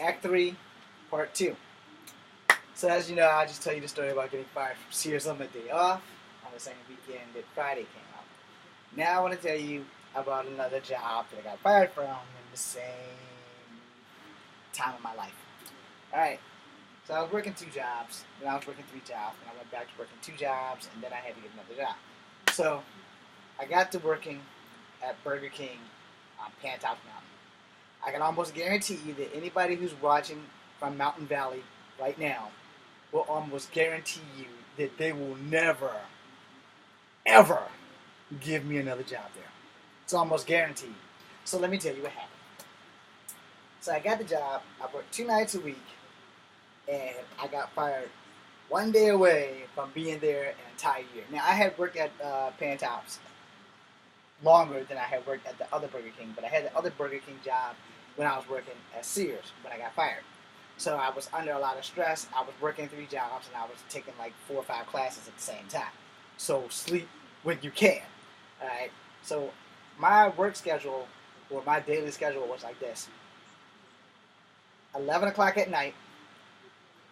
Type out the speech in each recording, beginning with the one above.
Act 3, Part 2. So as you know, I just tell you the story about getting fired from Sears on my day off on the same weekend that Friday came out. Now I want to tell you about another job that I got fired from in the same time of my life. Alright, so I was working 2 jobs, then I was working 3 jobs, and I went back to working 2 jobs, and then I had to get another job. So I got to working at Burger King on Pantops Mountain. I can almost guarantee you that anybody who's watching from Mountain Valley right now will almost guarantee you that they will never, ever give me another job there. It's almost guaranteed. So let me tell you what happened. So I got the job, I worked 2 nights a week, and I got fired 1 day away from being there an entire year. Now I had worked at Pantops longer than I had worked at the other Burger King, but I had the other Burger King job when I was working at Sears when I got fired. So I was under a lot of stress. I was working 3 jobs and I was taking like 4 or 5 classes at the same time. So sleep when you can. Alright? So my work schedule, or my daily schedule, was like this. 11 o'clock at night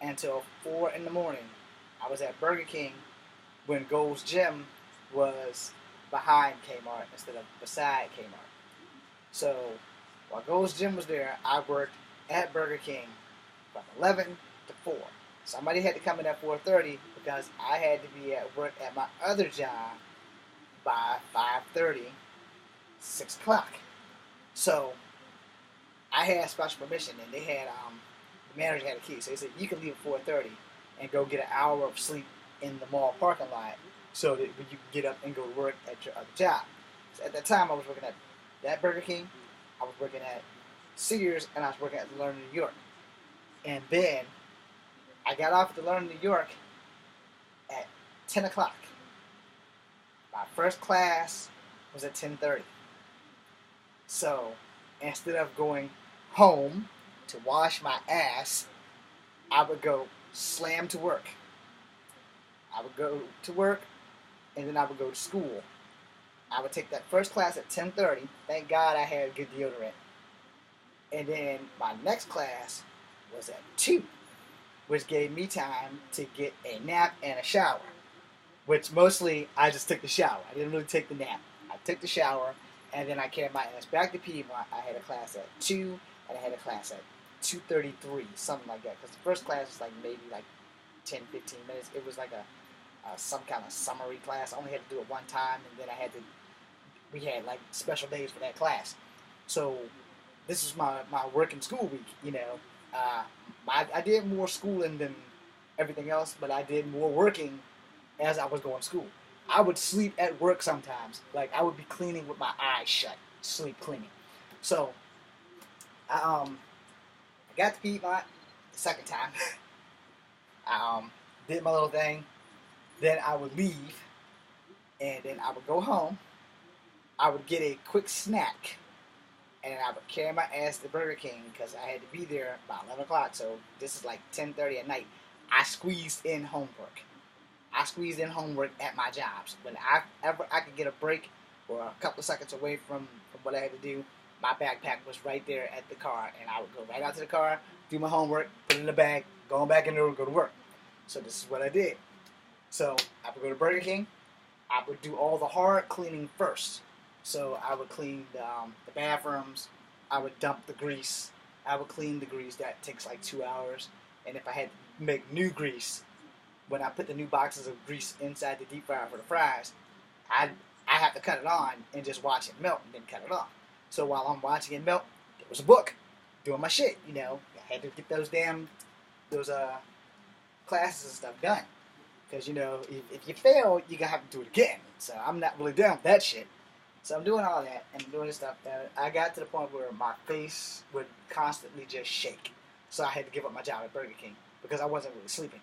until 4 in the morning, I was at Burger King when Gold's Gym was behind Kmart instead of beside Kmart. So while Gold's Gym was there, I worked at Burger King from 11 to 4. Somebody had to come in at 4:30 because I had to be at work at my other job by 5:30, 6 o'clock. So I had special permission, and they had the manager had a key, so he said you can leave at 4:30 and go get an hour of sleep in the mall parking lot, so that you can get up and go to work at your other job. So at that time, I was working at that Burger King, I was working at Sears, and I was working at the Learning New York. And then I got off at the Learning New York at 10 o'clock. My first class was at 10:30. So instead of going home to wash my ass, I would go slam to work. I would go to work, and then I would go to school. I would take that first class at 10:30. Thank God I had good deodorant. And then my next class was at 2, which gave me time to get a nap and a shower. Which mostly I just took the shower. I didn't really take the nap. I took the shower, and then I carried my ass back to Piedmont. I had a class at 2, and I had a class at 2:33, something like that. Because the first class was like maybe like 10, 15 minutes. It was like some kind of summary class. I only had to do it one time, and then we had like special days for that class. So this was my working school week, you know. I did more schooling than everything else, but I did more working as I was going to school. I would sleep at work sometimes. Like, I would be cleaning with my eyes shut, sleep cleaning. So I got to Piedmont the second time. I did my little thing. Then I would leave, and then I would go home. I would get a quick snack, and I would carry my ass to Burger King because I had to be there by 11 o'clock. So this is like 10:30 at night. I squeezed in homework. I squeezed in homework at my jobs. When I could get a break or a couple of seconds away from what I had to do, my backpack was right there at the car, and I would go right out to the car, do my homework, put it in the bag, go back in there and go to work. So this is what I did. So I would go to Burger King. I would do all the hard cleaning first. So I would clean the bathrooms. I would dump the grease. I would clean the grease. That takes like 2 hours. And if I had to make new grease, when I put the new boxes of grease inside the deep fryer for the fries, I have to cut it on and just watch it melt and then cut it off. So while I'm watching it melt, there was a book doing my shit, you know. I had to get those classes and stuff done. Because, you know, if you fail, you're going to have to do it again. So I'm not really down with that shit. So I'm doing all that and doing this stuff. I got to the point where my face would constantly just shake. So I had to give up my job at Burger King because I wasn't really sleeping.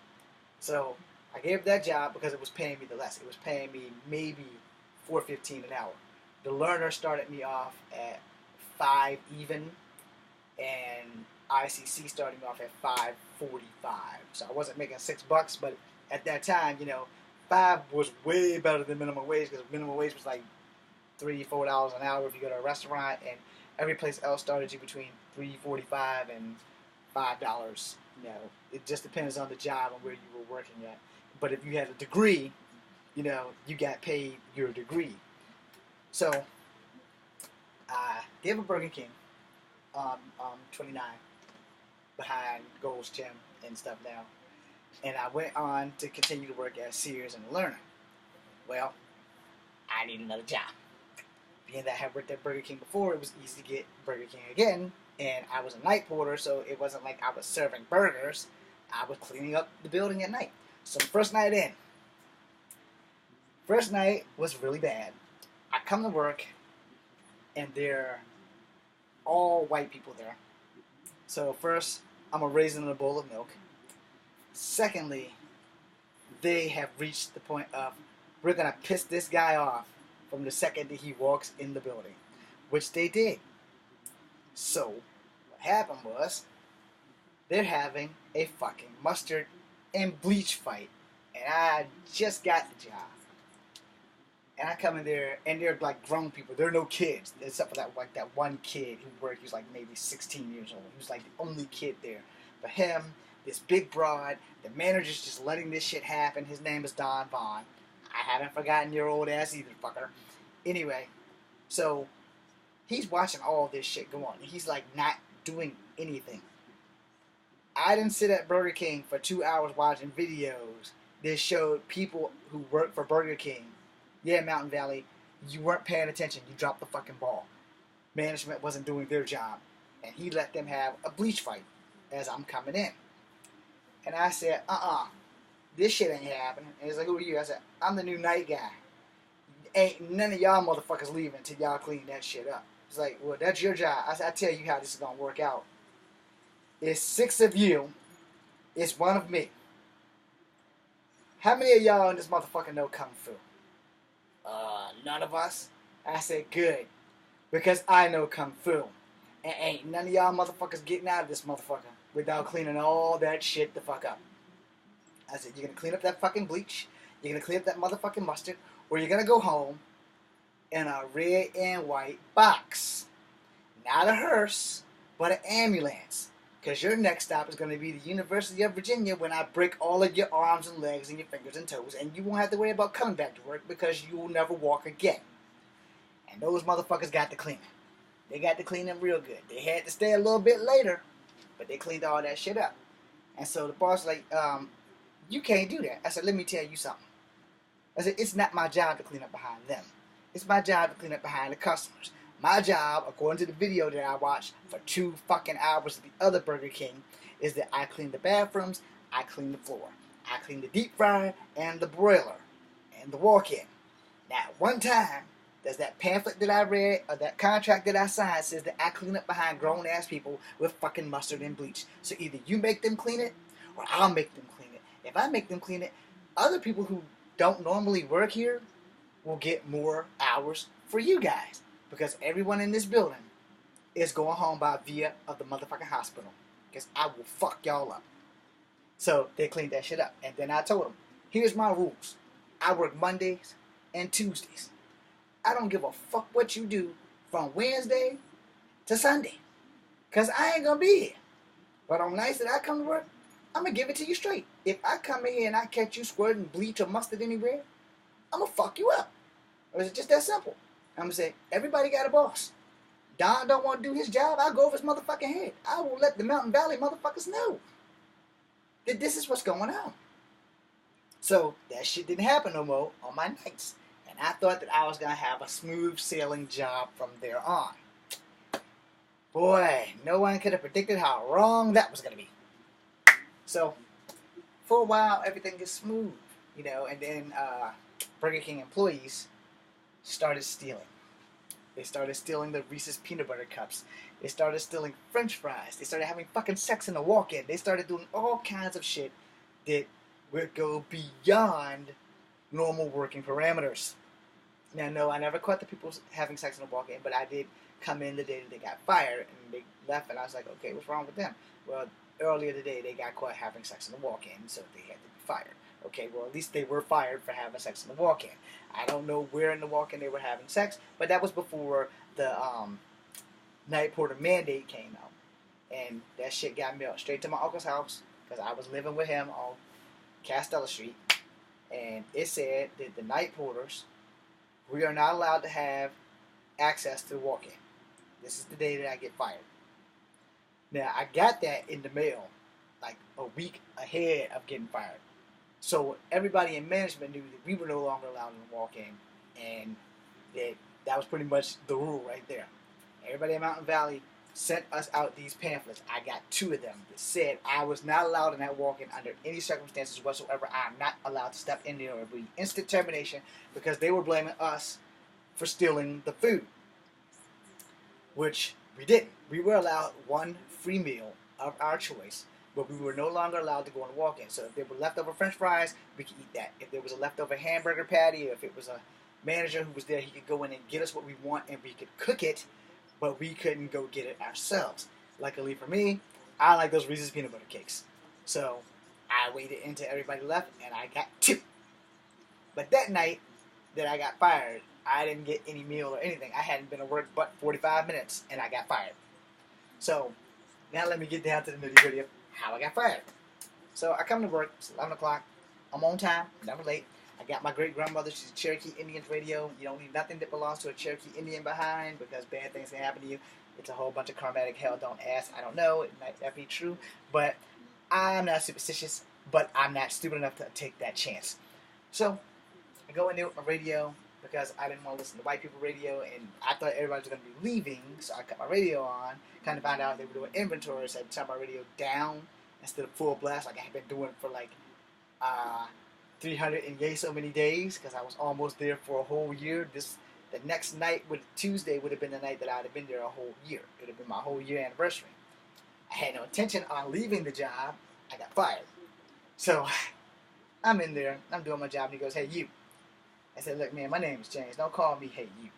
So I gave that job because it was paying me the less. It was paying me maybe $4.15 an hour. The learner started me off at 5 even, and ICC started me off at 5.45. So I wasn't making $6, but at that time, you know, 5 was way better than minimum wage because minimum wage was like $3, $4 an hour if you go to a restaurant, and every place else started you between $3.45 and $5. You know, it just depends on the job and where you were working at. But if you had a degree, you know, you got paid your degree. So I gave a Burger King on 29 behind Gold's Gym and stuff now. And I went on to continue to work at Sears and Lerner. Well, I need another job. Being that I had worked at Burger King before, it was easy to get Burger King again. And I was a night porter, so it wasn't like I was serving burgers. I was cleaning up the building at night. So the first night in, first night was really bad. I come to work, and they're all white people there. So first, I'm a raisin in a bowl of milk. Secondly, they have reached the point of, we're going to piss this guy off from the second that he walks in the building, which they did. So, what happened was, they're having a fucking mustard and bleach fight, and I just got the job. And I come in there, and they're like grown people. There are no kids, except for that one kid who worked. He was like maybe 16 years old. He was like the only kid there. But him, this big broad, the manager's just letting this shit happen. His name is Don Vaughn. I haven't forgotten your old ass either, fucker. Anyway, so he's watching all this shit go on. He's like not doing anything. I didn't sit at Burger King for 2 hours watching videos that showed people who work for Burger King. Yeah, Mountain Valley, you weren't paying attention. You dropped the fucking ball. Management wasn't doing their job. And he let them have a bleach fight as I'm coming in. And I said, this shit ain't happening. And he's like, who are you? I said, I'm the new night guy. Ain't none of y'all motherfuckers leaving until y'all clean that shit up. He's like, well, that's your job. I said, I tell you how this is going to work out. It's 6 of you. It's 1 of me. How many of y'all in this motherfucker know Kung Fu? None of us. I said, good. Because I know Kung Fu. And ain't none of y'all motherfuckers getting out of this motherfucker without cleaning all that shit the fuck up. I said, you're going to clean up that fucking bleach. You're going to clean up that motherfucking mustard. Or you're going to go home in a red and white box. Not a hearse, but an ambulance. Because your next stop is going to be the University of Virginia when I break all of your arms and legs and your fingers and toes. And you won't have to worry about coming back to work because you will never walk again. And those motherfuckers got to clean it. They got to clean them real good. They had to stay a little bit later, but they cleaned all that shit up. And so the boss was like, you can't do that. I said, let me tell you something. I said, it's not my job to clean up behind them. It's my job to clean up behind the customers. My job, according to the video that I watched for 2 fucking hours at the other Burger King, is that I clean the bathrooms, I clean the floor. I clean the deep fryer and the broiler and the walk-in. Now, one time, there's that pamphlet that I read, or that contract that I signed says that I clean up behind grown-ass people with fucking mustard and bleach. So either you make them clean it, or I'll make them clean it. If I make them clean it, other people who don't normally work here will get more hours for you guys. Because everyone in this building is going home by via of the motherfucking hospital. Because I will fuck y'all up. So they cleaned that shit up. And then I told them, here's my rules. I work Mondays and Tuesdays. I don't give a fuck what you do from Wednesday to Sunday. Because I ain't going to be here. But on nights that I come to work, I'm going to give it to you straight. If I come in here and I catch you squirting bleach or mustard anywhere, I'm going to fuck you up. Or is it just that simple? I'm going to say, everybody got a boss. Don don't want to do his job, I'll go over his motherfucking head. I will let the Mountain Valley motherfuckers know that this is what's going on. So, that shit didn't happen no more on my nights. And I thought that I was going to have a smooth sailing job from there on. Boy, no one could have predicted how wrong that was going to be. So, for a while, everything is smooth, you know, and then Burger King employees started stealing. They started stealing the Reese's peanut butter cups. They started stealing French fries. They started having fucking sex in the walk-in. They started doing all kinds of shit that would go beyond normal working parameters. Now, no, I never caught the people having sex in the walk-in, but I did come in the day that they got fired, and they left, and I was like, okay, what's wrong with them? Well, earlier today, they got caught having sex in the walk-in, so they had to be fired. Okay, well, at least they were fired for having sex in the walk-in. I don't know where in the walk-in they were having sex, but that was before the night porter mandate came out. and that shit got mailed straight to my uncle's house because I was living with him on Castella Street, and it said that the night porters, we are not allowed to have access to the walk-in. This is the day that I get fired. Now, I got that in the mail like a week ahead of getting fired. So everybody in management knew that we were no longer allowed to walk in, and that was pretty much the rule right there. Everybody in Mountain Valley sent us out these pamphlets. I got 2 of them that said I was not allowed in that walk-in under any circumstances whatsoever. I'm not allowed to step in there. It would be instant termination because they were blaming us for stealing the food, which we didn't. We were allowed one free meal of our choice, but we were no longer allowed to go and walk in. So if there were leftover French fries, we could eat that. If there was a leftover hamburger patty, or if it was a manager who was there, he could go in and get us what we want, and we could cook it, but we couldn't go get it ourselves. Luckily for me, I like those Reese's peanut butter cakes. So I waited until everybody left, and I got 2. But that night that I got fired, I didn't get any meal or anything. I hadn't been to work but 45 minutes, and I got fired. So now let me get down to the nitty gritty of how I got fired. So I come to work, it's 11 o'clock. I'm on time, never late. I got my great grandmother, she's a Cherokee Indian radio. You don't need nothing that belongs to a Cherokee Indian behind because bad things can happen to you. It's a whole bunch of karmatic hell, don't ask. I don't know, it might not be true, but I'm not superstitious, but I'm not stupid enough to take that chance. So I go in there with my radio because I didn't want to listen to white people radio, and I thought everybody was going to be leaving, so I cut my radio on. Kind of found out they were doing inventory, so I turned my radio down instead of full blast like I had been doing for like 300 and yay so many days because I was almost there for a whole year. The next night, Tuesday, would have been the night that I would have been there a whole year. It would have been my whole year anniversary. I had no intention on leaving the job. I got fired. So I'm in there. I'm doing my job, and he goes, "Hey, you." I said, "Look, man, my name is James. Don't call me Hey, you."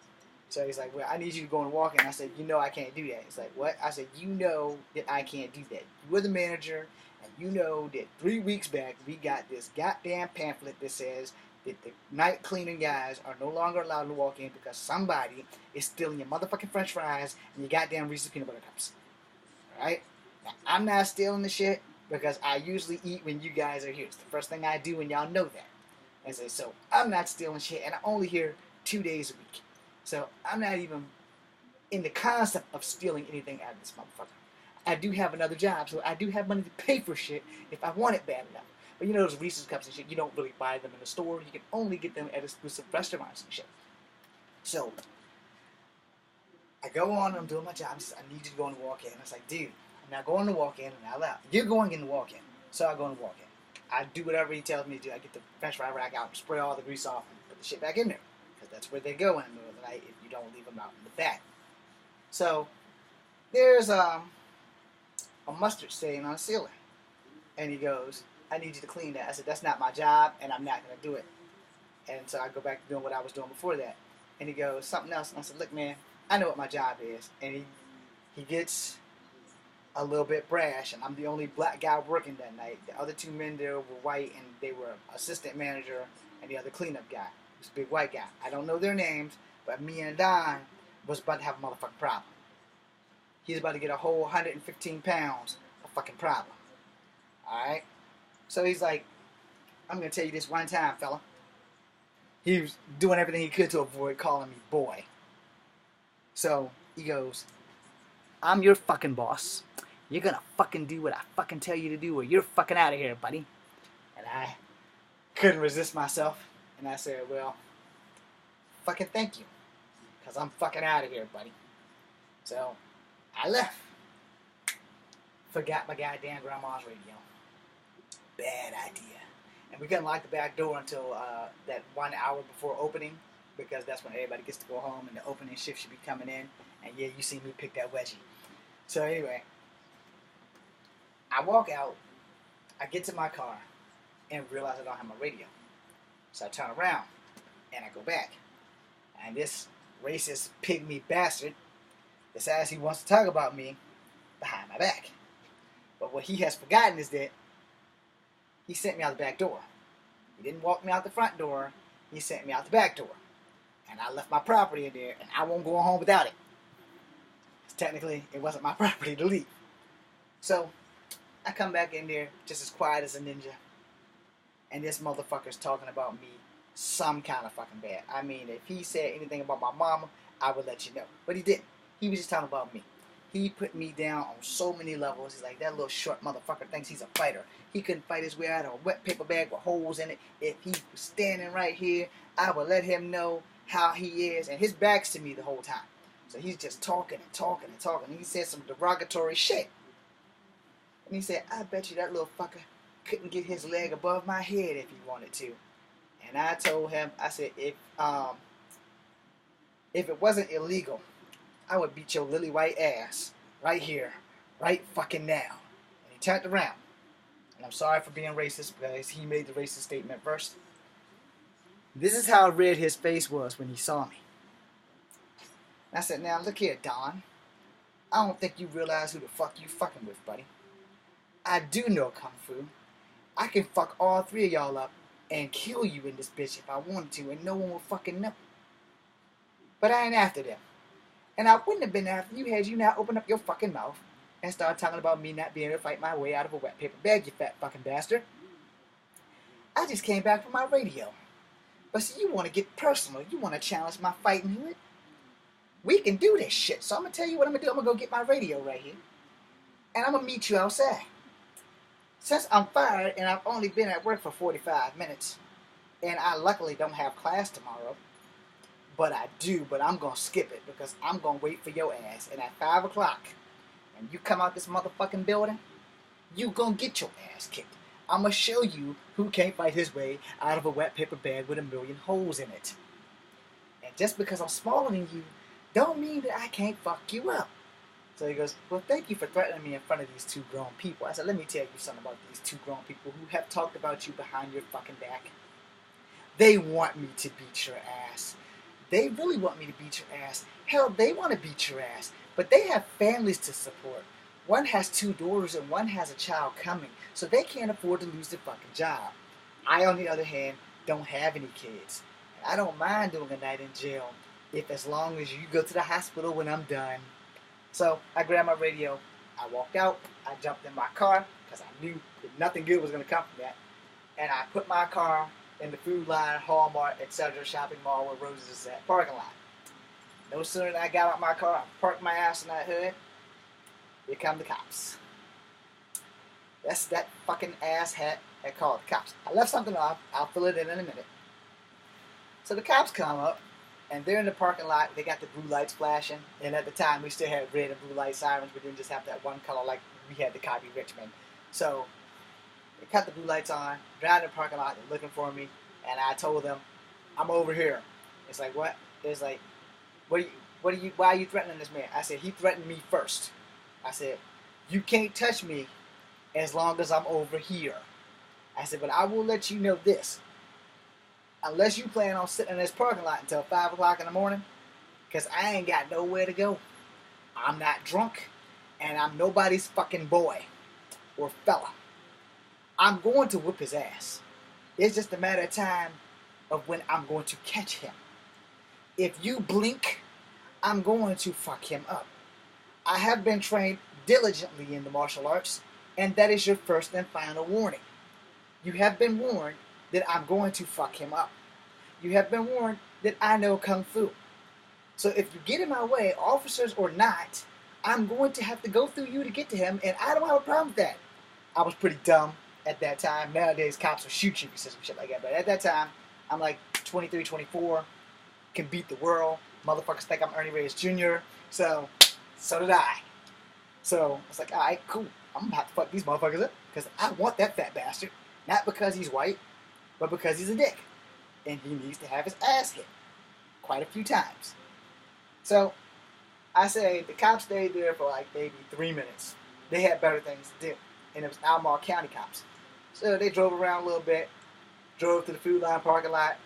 So he's like, "Well, I need you to go and walk in." I said, "You know I can't do that." He's like, "What?" I said, "You know that I can't do that. You were the manager, and you know that 3 weeks back we got this goddamn pamphlet that says that the night cleaning guys are no longer allowed to walk in because somebody is stealing your motherfucking French fries and your goddamn Reese's peanut butter cups." Alright? Now, I'm not stealing the shit because I usually eat when you guys are here. It's the first thing I do, and y'all know that. I say, so I'm not stealing shit, and I'm only here 2 days a week. So I'm not even in the concept of stealing anything out of this motherfucker. I do have another job, so I do have money to pay for shit if I want it bad enough. But you know those Reese's cups and shit, you don't really buy them in the store. You can only get them at exclusive restaurants and shit. So I go on, I'm doing my job. I said, "I need you to go and walk in." I was like, "Dude, I'm not going to walk in," and I left. "You're going in to walk in." So I go and walk in. I do whatever he tells me to do. I get the French fry rack out, spray all the grease off, and put the shit back in there. Because that's where they go in the middle of the night if you don't leave them out in the back. So there's a mustard stain on the ceiling. And he goes, "I need you to clean that." I said, "That's not my job, and I'm not going to do it." And so I go back to doing what I was doing before that. And he goes, "Something else." And I said, "Look, man, I know what my job is." And he gets a little bit brash, and I'm the only black guy working that night. The other 2 men there were white, and they were assistant manager and the other cleanup guy, this big white guy. I don't know their names, but me and Don was about to have a motherfucking problem. He's about to get a whole 115 pounds of fucking problem. Alright? So he's like, "I'm going to tell you this one time, fella." He was doing everything he could to avoid calling me boy. So he goes, "I'm your fucking boss. You're gonna fucking do what I fucking tell you to do, or you're fucking out of here, buddy." And I couldn't resist myself, and I said, "Well, fucking thank you, because I'm fucking out of here, buddy." So I left. Forgot my goddamn grandma's radio. Bad idea. And we couldn't lock the back door until that 1 hour before opening, because that's when everybody gets to go home and the opening shift should be coming in. And yeah, you see me pick that wedgie. So anyway, I walk out, I get to my car, and realize I don't have my radio. So I turn around, and I go back. And this racist pygmy bastard decides he wants to talk about me behind my back. But what he has forgotten is that he sent me out the back door. He didn't walk me out the front door, he sent me out the back door. And I left my property in there, and I won't go home without it. Technically, it wasn't my property to leave. So I come back in there just as quiet as a ninja, and this motherfucker's talking about me some kind of fucking bad. I mean, if he said anything about my mama, I would let you know. But he didn't. He was just talking about me. He put me down on so many levels. He's like, that little short motherfucker thinks he's a fighter. He couldn't fight his way out of a wet paper bag with holes in it. If he was standing right here, I would let him know how he is. And his back's to me the whole time. So he's just talking and talking and talking. He said some derogatory shit. And he said, I bet you that little fucker couldn't get his leg above my head if he wanted to. And I told him, I said, if it wasn't illegal, I would beat your lily white ass right here, right fucking now. And he turned around. And I'm sorry for being racist because he made the racist statement first. This is how red his face was when he saw me. And I said, now look here, Don. I don't think you realize who the fuck you fucking with, buddy. I do know Kung Fu. I can fuck all three of y'all up and kill you in this bitch if I wanted to, and no one will fucking know. But I ain't after them. And I wouldn't have been after you had you not open up your fucking mouth and start talking about me not being able to fight my way out of a wet paper bag, you fat fucking bastard. I just came back from my radio. But see, you want to get personal. You want to challenge my fighting hood. We can do this shit. So I'm going to tell you what I'm going to do. I'm going to go get my radio right here. And I'm going to meet you outside. Since I'm fired and I've only been at work for 45 minutes, and I luckily don't have class tomorrow, but I do, but I'm going to skip it because I'm going to wait for your ass. And at 5 o'clock, and you come out this motherfucking building, you going to get your ass kicked. I'm going to show you who can't fight his way out of a wet paper bag with a million holes in it. And just because I'm smaller than you, don't mean that I can't fuck you up. So he goes, well, thank you for threatening me in front of these two grown people. I said, let me tell you something about these two grown people who have talked about you behind your fucking back. They want me to beat your ass. They really want me to beat your ass. Hell, they want to beat your ass. But they have families to support. One has 2 daughters and one has a child coming. So they can't afford to lose their fucking job. I, on the other hand, don't have any kids. And I don't mind doing a night in jail if as long as you go to the hospital when I'm done. So I grabbed my radio, I walked out, I jumped in my car, because I knew that nothing good was going to come from that, and I put my car in the Food Line, Hallmark, etc. shopping mall where Roses is at, parking lot. No sooner than I got out my car, I parked my ass in that hood, here come the cops. That's that fucking ass hat that called the cops. I left something off, I'll fill it in a minute. So the cops come up, and they're in the parking lot. They got the blue lights flashing. And at the time, we still had red and blue light sirens. We didn't just have that one color like we had the copy Richmond. So they cut the blue lights on, drive in the parking lot. They're looking for me. And I told them, I'm over here. It's like, what? It's like, why are you threatening this man? I said, he threatened me first. I said, you can't touch me as long as I'm over here. I said, but I will let you know this. Unless you plan on sitting in this parking lot until 5 o'clock in the morning, because I ain't got nowhere to go. I'm not drunk, and I'm nobody's fucking boy or fella. I'm going to whip his ass. It's just a matter of time of when I'm going to catch him. If you blink, I'm going to fuck him up. I have been trained diligently in the martial arts, and that is your first and final warning. You have been warned that I'm going to fuck him up. You have been warned that I know Kung Fu. So if you get in my way, officers or not, I'm going to have to go through you to get to him, and I don't have a problem with that. I was pretty dumb at that time. Nowadays, cops will shoot you for some shit like that. But at that time, I'm like 23, 24, can beat the world. Motherfuckers think I'm Ernie Reyes Jr., so did I. So it's like, all right, cool. I'm going to have to fuck these motherfuckers up because I want that fat bastard. Not because he's white, but because he's a dick. And he needs to have his ass hit quite a few times. So I say the cops stayed there for like maybe 3 minutes. They had better things to do. And it was Albemarle County cops. So they drove around a little bit, drove to the Food Line parking lot,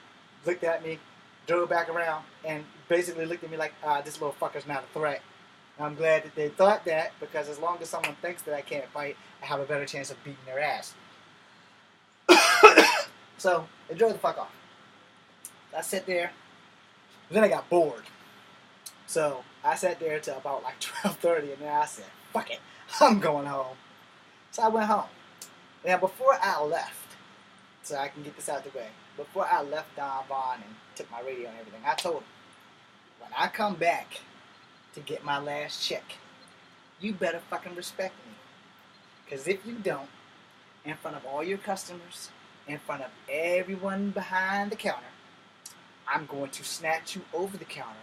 looked at me, drove back around, and basically looked at me like, this little fucker's not a threat. And I'm glad that they thought that, because as long as someone thinks that I can't fight, I have a better chance of beating their ass. So they drove the fuck off. I sat there, then I got bored. So I sat there till about like 12:30, and then I said, fuck it, I'm going home. So I went home. Now, before I left, so I can get this out of the way, before I left Don Vaughn and took my radio and everything, I told him, when I come back to get my last check, you better fucking respect me. Because if you don't, in front of all your customers, in front of everyone behind the counter, I'm going to snatch you over the counter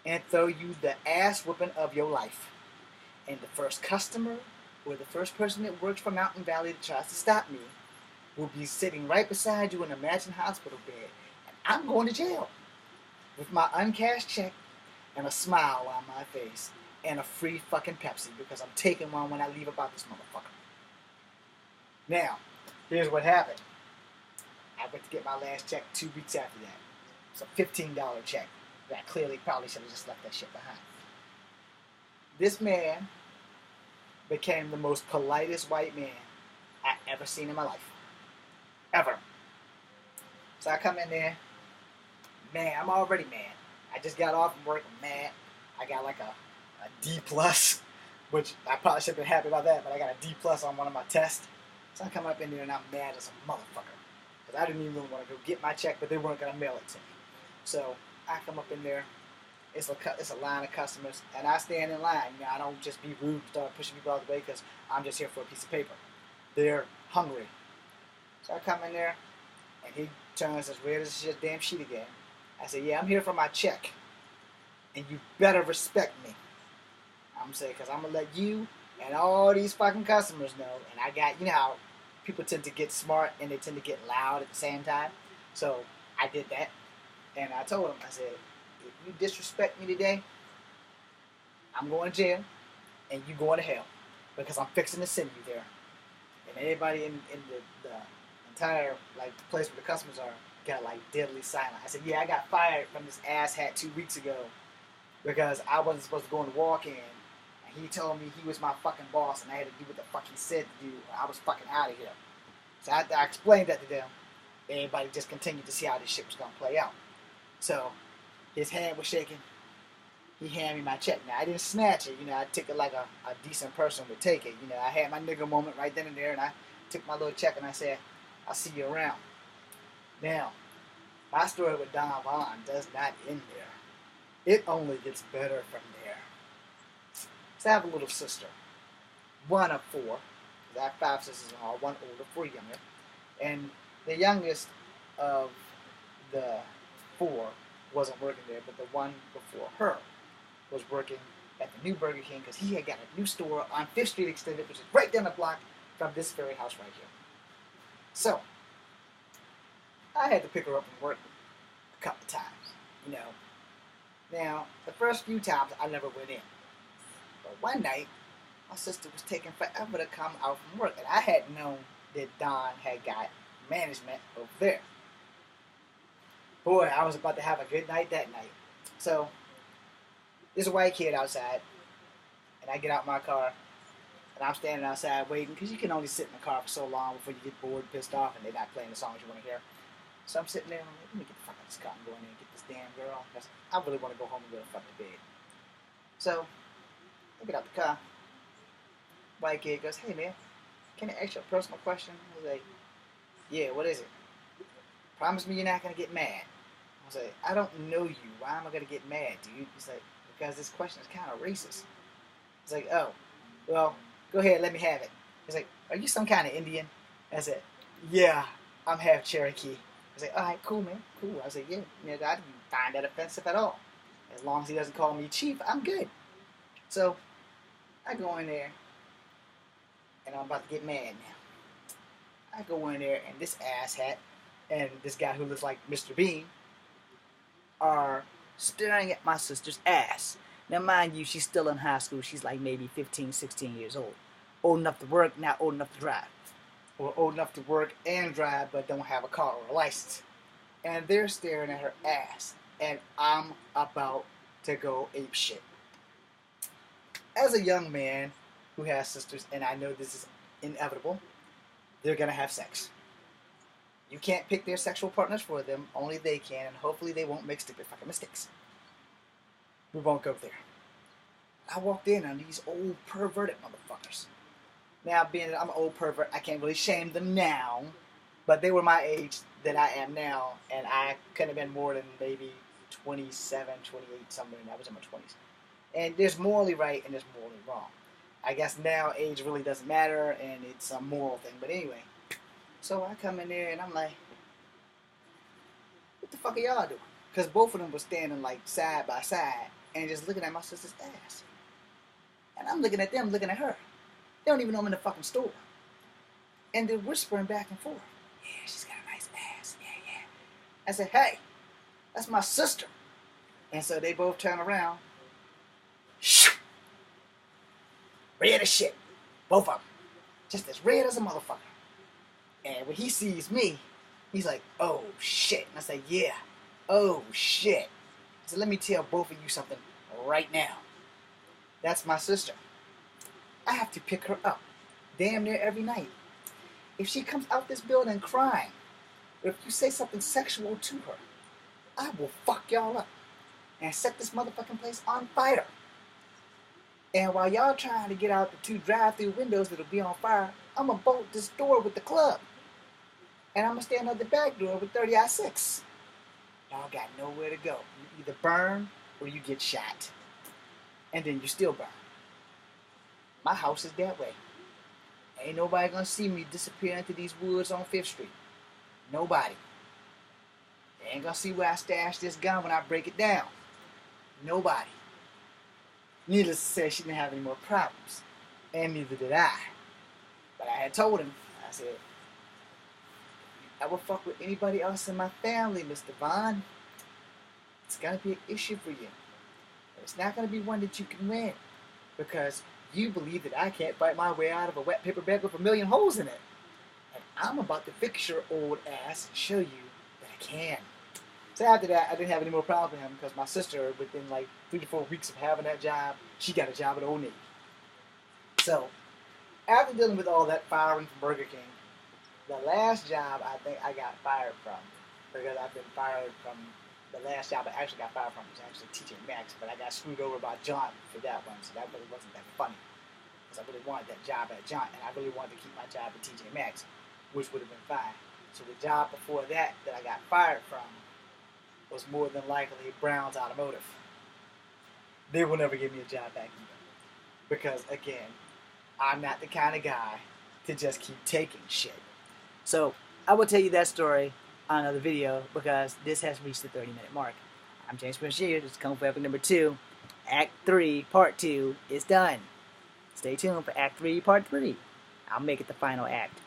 and throw you the ass whooping of your life. And the first customer or the first person that works for Mountain Valley that tries to stop me will be sitting right beside you in a Imagine hospital bed. And I'm going to jail with my uncashed check and a smile on my face and a free fucking Pepsi because I'm taking one when I leave about this motherfucker. Now, here's what happened. I went to get my last check 2 weeks after that. It's a $15 check. I clearly probably should have just left that shit behind. This man became the most politest white man I ever seen in my life. Ever. So I come in there. Man, I'm already mad. I just got off from work. I'm mad. I got like a D plus, which I probably should have been happy about that, but I got a D plus on one of my tests. So I come up in there and I'm mad as a motherfucker. Because I didn't even really want to go get my check, but they weren't going to mail it to me. So I come up in there. It's a line of customers, and I stand in line. You know, I don't just be rude and start pushing people out of the way because I'm just here for a piece of paper. They're hungry. So I come in there, and he turns as red as his damn sheet again. I say, yeah, I'm here for my check, and you better respect me. I'm saying, because I'm going to let you and all these fucking customers know, and I got, you know how people tend to get smart and they tend to get loud at the same time. So I did that, and I told him, I said, if you disrespect me today, I'm going to jail, and you going to hell, because I'm fixing to send you there. And everybody in the entire like place where the customers are got like deadly silent. I said, yeah, I got fired from this asshat 2 weeks ago because I wasn't supposed to go and walk in, and he told me he was my fucking boss, and I had to do what the fuck he said to do, or I was fucking out of here. So I explained that to them. Everybody just continued to see how this shit was going to play out. So his hand was shaking. He handed me my check. Now, I didn't snatch it. You know, I took it like a decent person would take it. You know, I had my nigga moment right then and there, and I took my little check, and I said, I'll see you around. Now, my story with Don Vaughn does not end there. It only gets better from there. So I have a little sister. One of four. I have 5 sisters in all. 1 older, 4 younger. And the youngest of the 4 wasn't working there, but the one before her was working at the new Burger King because he had got a new store on 5th Street Extended, which is right down the block from this very house right here. So, I had to pick her up from work a couple of times, you know. Now, the first few times I never went in. But one night, my sister was taking forever to come out from work, and I had known that Don had got management over there. Boy, I was about to have a good night that night. So, there's a white kid outside, and I get out my car, and I'm standing outside waiting, because you can only sit in the car for so long before you get bored, pissed off, and they're not playing the songs you want to hear. So I'm sitting there, and I'm like, let me get the fuck out of this car and go in there and get this damn girl, because I really want to go home and go to fuck to bed. So, I get out the car. White kid goes, hey man, can I ask you a personal question? I was like, yeah, what is it? Promise me you're not going to get mad. I was like, I don't know you. Why am I going to get mad, dude? He's like, because this question is kind of racist. He's like, oh, well, go ahead, let me have it. He's like, are you some kind of Indian? I said, yeah, I'm half Cherokee. I was like, all right, cool, man, cool. I was like, yeah, I didn't find that offensive at all. As long as he doesn't call me chief, I'm good. So, I go in there, and I'm about to get mad now. I go in there, and this asshat and this guy who looks like Mr. Bean are staring at my sister's ass. Now, mind you, she's still in high school. She's like maybe 15, 16 years old. Old enough to work, not old enough to drive. Or old enough to work and drive, but don't have a car or a license. And they're staring at her ass. And I'm about to go apeshit. As a young man who has sisters, and I know this is inevitable, they're going to have sex. You can't pick their sexual partners for them. Only they can, and hopefully they won't make stupid fucking mistakes. We won't go there. I walked in on these old perverted motherfuckers. Now, being that I'm an old pervert, I can't really shame them now. But they were my age that I am now, and I couldn't have been more than maybe 27, 28, somewhere. I was in my 20s. And there's morally right and there's morally wrong. I guess now age really doesn't matter, and it's a moral thing. But anyway, so I come in there and I'm like, what the fuck are y'all doing? Because both of them were standing like side by side and just looking at my sister's ass. And I'm looking at them, looking at her. They don't even know I'm in the fucking store. And they're whispering back and forth. Yeah, she's got a nice ass. Yeah, yeah. I said, hey, that's my sister. And so they both turn around. Shoo! Red as shit. Both of them. Just as red as a motherfucker. And when he sees me, he's like, oh shit. And I say, yeah, oh shit. So let me tell both of you something right now. That's my sister. I have to pick her up damn near every night. If she comes out this building crying, or if you say something sexual to her, I will fuck y'all up and set this motherfucking place on fire. And while y'all trying to get out the 2 drive-through windows that'll be on fire, I'm gonna bolt this door with the club. And I'm gonna stand at the back door with 30-6. Y'all got nowhere to go. You either burn or you get shot. And then you still burn. My house is that way. Ain't nobody gonna see me disappear into these woods on 5th Street. Nobody. They ain't gonna see where I stashed this gun when I break it down. Nobody. Needless to say, she didn't have any more problems. And neither did I. But I had told him, I said, I will fuck with anybody else in my family, Mr. Vaughn. It's gonna be an issue for you. But it's not gonna be one that you can win. Because you believe that I can't fight my way out of a wet paper bag with a million holes in it. And I'm about to fix your old ass and show you that I can. So after that, I didn't have any more problems with him because my sister, within like 3 to 4 weeks of having that job, she got a job at Old Navy. So, after dealing with all that firing from Burger King, the last job I think I got fired from, because I've been fired from the last job I actually got fired from was actually TJ Maxx, but I got screwed over by John for that one, so that really wasn't that funny. Because I really wanted that job at John, and I really wanted to keep my job at TJ Maxx, which would have been fine. So the job before that I got fired from was more than likely Brown's Automotive. They will never give me a job back either. Because, again, I'm not the kind of guy to just keep taking shit. So, I will tell you that story on another video because this has reached the 30-minute mark. I'm James Prince here. This is Kung Fu Epic number 2. Act 3, Part 2 is done. Stay tuned for Act 3, Part 3. I'll make it the final act.